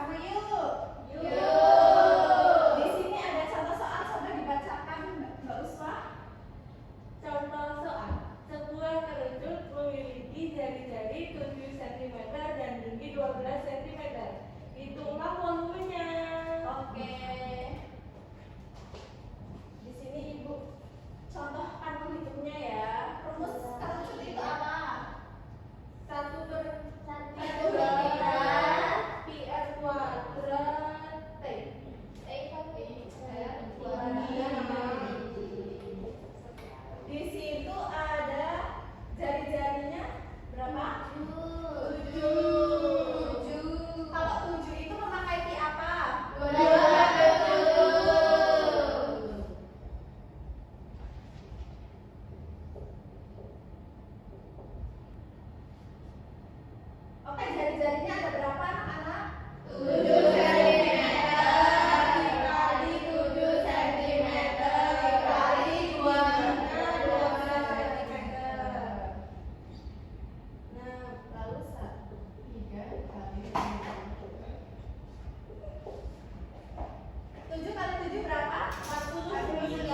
bersama yuk. Yuk. Di sini ada contoh soal, coba dibacakan Mbak Uswa. Contoh soal. Sebuah kerucut memiliki jari-jari 7 cm dan tinggi 12 cm. Hitunglah volumenya. Oke. Di sini Ibu contohkan menghitungnya ya. Rumus kerucut itu apa? 1/3 pi r kuadrat t. Di situ ada jari-jarinya berapa? 7. Kalau 7 itu memakai pi apa? 27. Oke, jari-jarinya ada berapa anak-anak? 7 cm dikali 7 cm dikali 2 12 cm. Nah, lalu 7 kali 7 berapa? 49.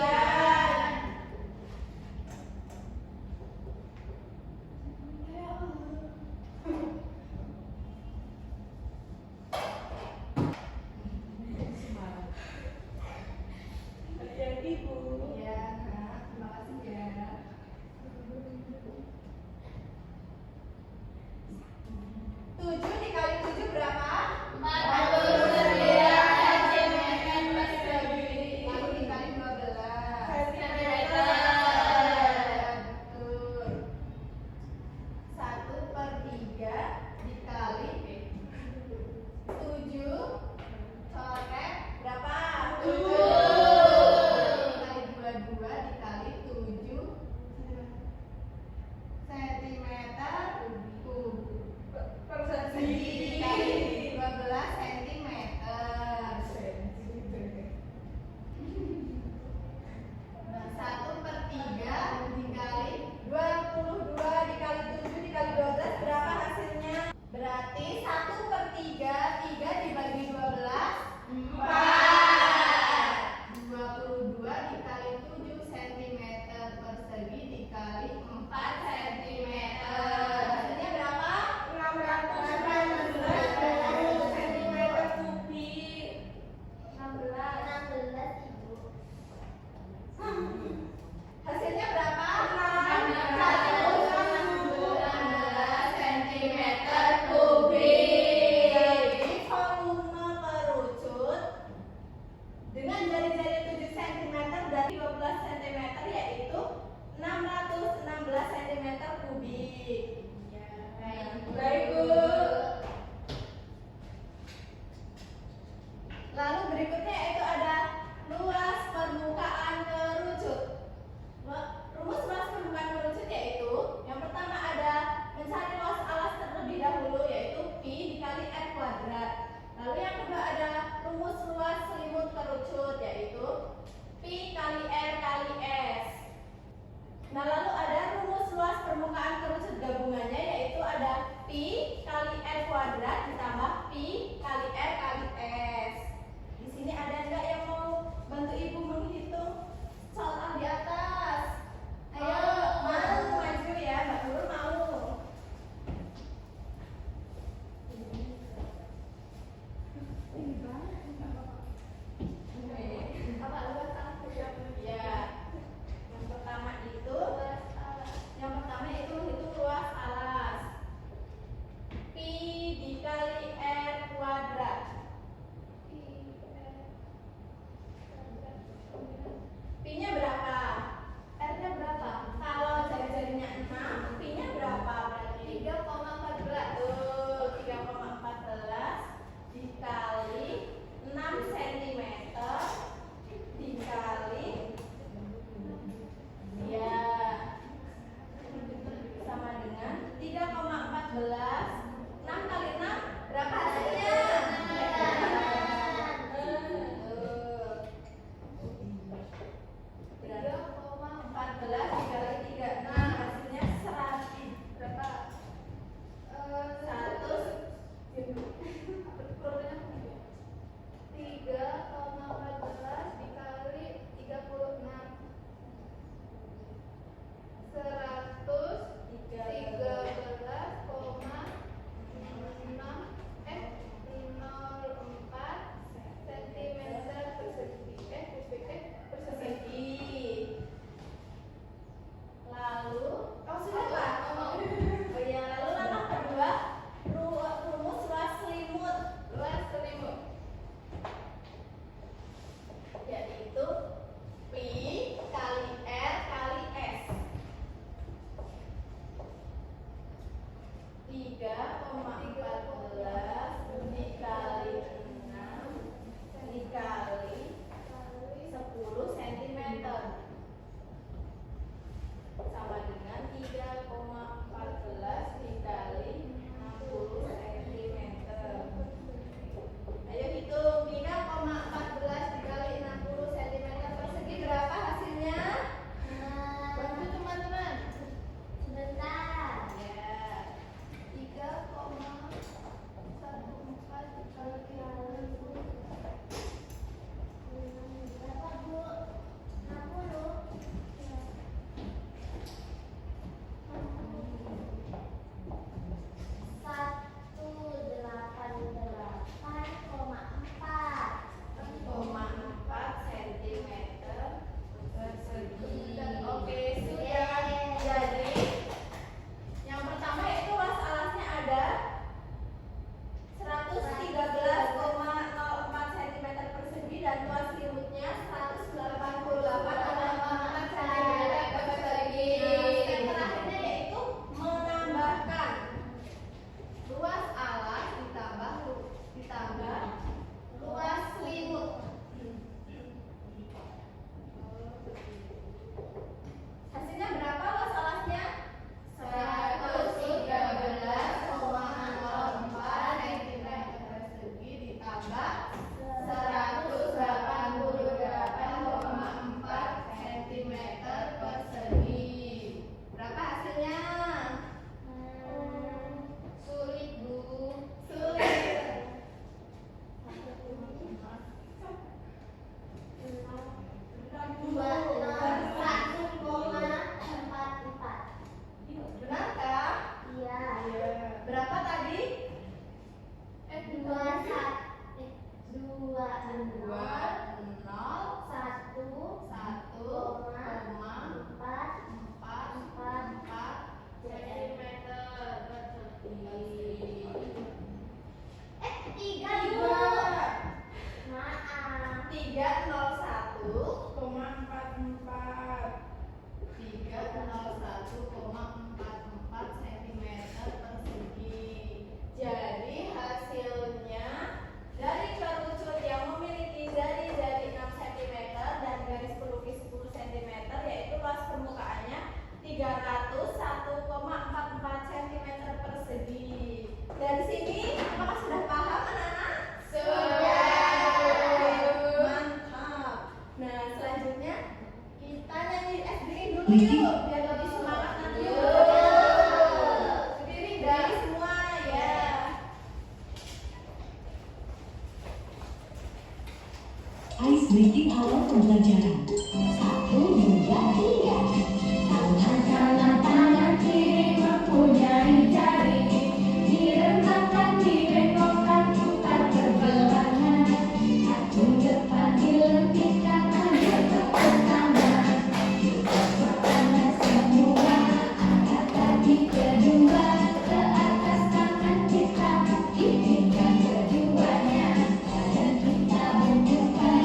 3,14 dikali 6 dikali 10 cm sama dengan 3,14 dikali 60 cm. Ayo hitung 3,14 dikali 60 cm persegi berapa hasilnya? Bantu teman-teman. Sebentar. Ya, 3,14 dikali 60. Berapa, Bu? 60. Oke, sudah. Jadi yang pertama itu luas alasnya ada 113,04 cm persegi dan luas selimutnya 188,4 cm persegi. Yang terakhirnya yaitu menambahkan luas alas ditambah luas selimut. Hasilnya berapa luas alasnya? 113,04 cm persegi ditambah 188,4 cm persegi. Berapa hasilnya? Sulit, Bu. Sulit. Benarkah? Iya. Berapa tadi? 301,44 cm persegi. Jadi hasilnya dari kerucut yang memiliki jari-jari 6 cm dan garis pelukis 10 cm yaitu luas permukaannya 301,44 cm persegi. Dari sini apakah sudah paham anak-anak? Sudah. Mantap. Nah, selanjutnya kita nyanyi SBI dulu yuk biar lebih semangat nanti. Berdiri dari semua ya. Ice breaking awal pembelajaran. 1, 2, 3. Tangan kiri mempunyai jari, direntangkan, dibengkokkan, putar berbelahan. Kaki depan dilentikan, ada tepuk tangan. Tepuk tangan semua, angkat kaki kedua ke atas, tangan kita izinkan keduanya. Dan kita bentukkan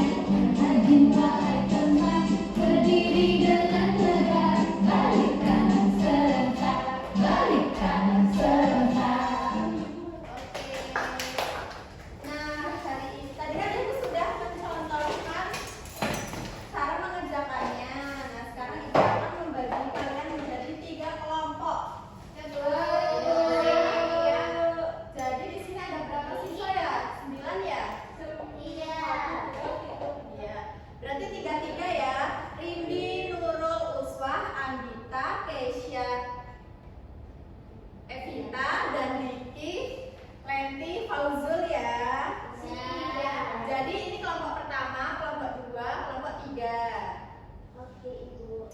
rajin wahai teman, berdiri dengan tegak, balik kanan serentak, balik kanan serentak. Nah, tadi kan ibu sudah mencontohkan cara mengerjakannya. Nah, sekarang ibu akan membagi kalian menjadi 3 kelompok. Jadi di sini ada berapa siswa ya? 9 ya? Iya. Iya. Berarti 3-3 ya. Rindi, Nurul, Uswah, Andita, Keisha, Evita, dan Riki, Lenti, Fauzul ya. Iya. Jadi ini kelompok pertama, kelompok 2, kelompok 3. Oke, Ibu.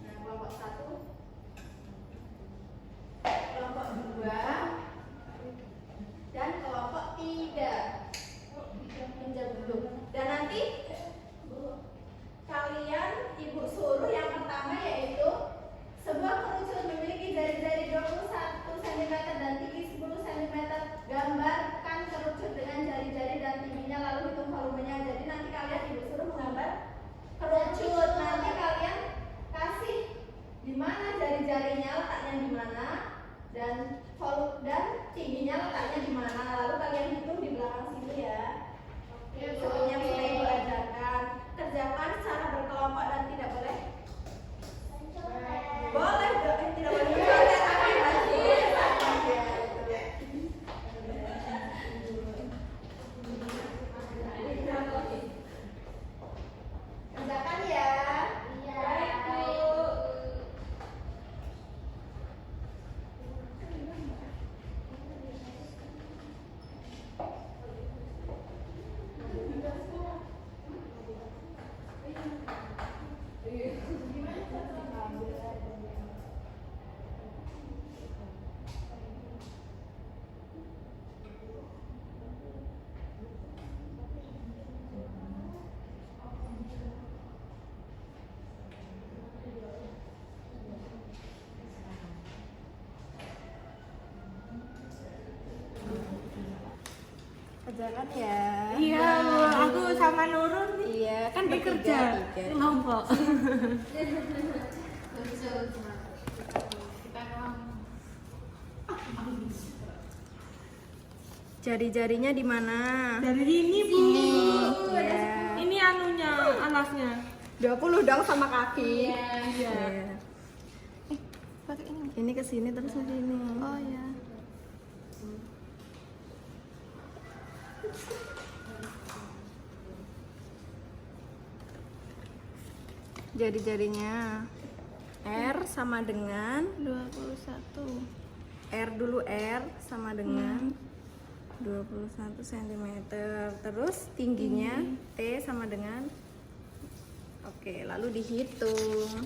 Nah, kelompok 1, kelompok 2, dan kelompok 3. Pinjam dulu. Dan nanti kalian ibu suruh yang pertama yaitu sebuah kerucut memiliki jari-jari 21 cm dan tinggi 10 cm. Gambarkan kerucut dengan jari-jari dan tingginya lalu hitung volumenya. Jadi nanti kalian ibu suruh menggambar kerucut. Nanti kalian kasih di mana jari-jarinya, letaknya di mana, dan dan tingginya letaknya di mana. Lalu kalian hitung di belakang sini ya. Seperti yang sudah Ibu ajarkan. Kerjakan secara berkelompok dan tidak boleh. Boleh, tidak boleh. Boleh, tapi masih sama ya. Kerjakan ya. Iya. Baik, Bu. Kerjakan ya. Iya, Bu. Aku sama Nurun Iya, kan ini bertiga, kerja tiga. kelompok. Jari-jarinya di mana? Dari ini, Bu. Ya. Ini anunya, alasnya. 20 dong sama kaki. Iya. Pakai ini. Ini ke sini terus ke sini. Oh ya. Jari-jarinya R sama dengan 21. R dulu, R sama dengan 21 cm. Terus tingginya T sama dengan. Oke, lalu dihitung.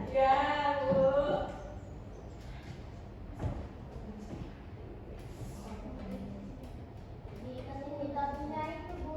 Ya, Bu. Dikasih vitaminnya itu, Bu.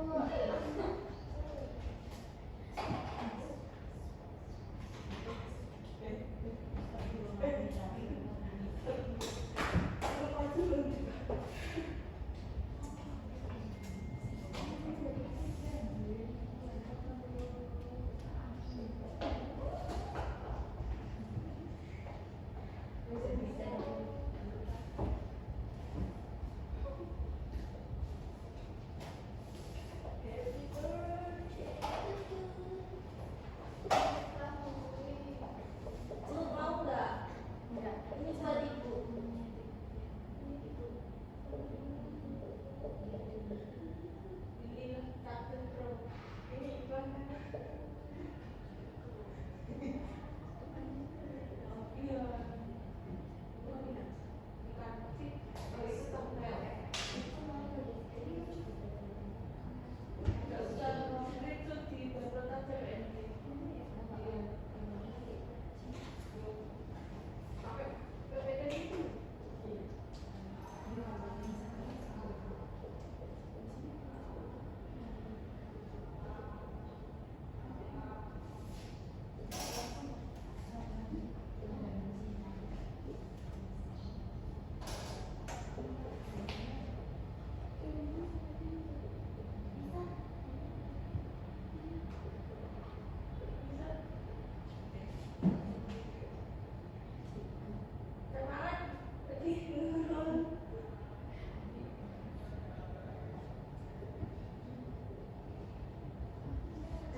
Bu, mau nggak? Enggak. Ini buat Ibu. Ini kartun pro. Ini iklan kan? Iya.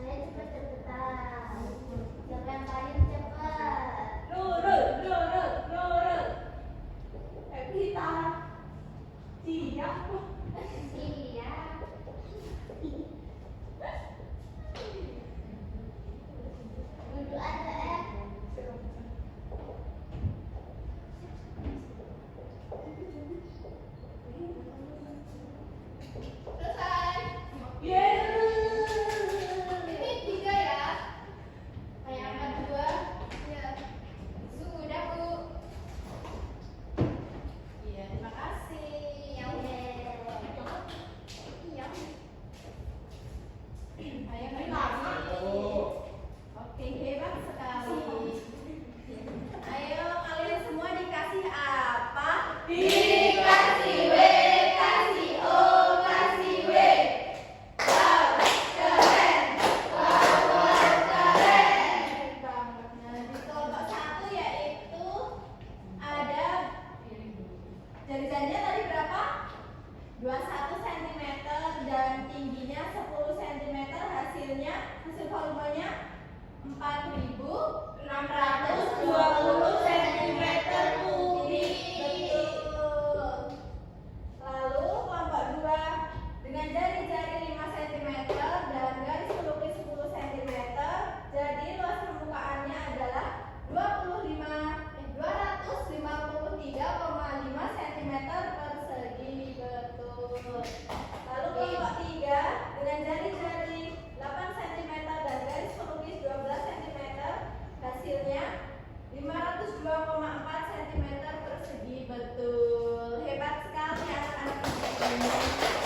Ayo cepat-cepetan. Siapa yang paling cepat? Nurul. Evita. Siap. Iya. Duduk aja, Selesai. Yeay. Ini 3 ya. Kayak angkat 2. Iya. Sudah, Bu. Iya, terima kasih. Yang Iya. Ayo Ini lagi. lama. Oke, hebat sekali. Ayo kalian semua dikasih apa? Dikasih W, kasih O, kasih W. Wow, keren. Wow, keren. Banget. Nah, di kelompok 1 yaitu ada jari-jarinya tadi berapa? 21 cm dan tingginya 10 cm, hasil volumenya 4.620 cm kubik. Betul. Lalu kelompok 2 dengan jari-jari 5 cm dan garis pelukis 10 cm, jadi luas permukaannya adalah 253,5 cm persegi. Betul. Lalu kelompok 3 dengan jari-jari 8 cm dan garis pelukis 12 cm, hasilnya 502,4 cm persegi. Betul. Hebat sekali anak-anak ini.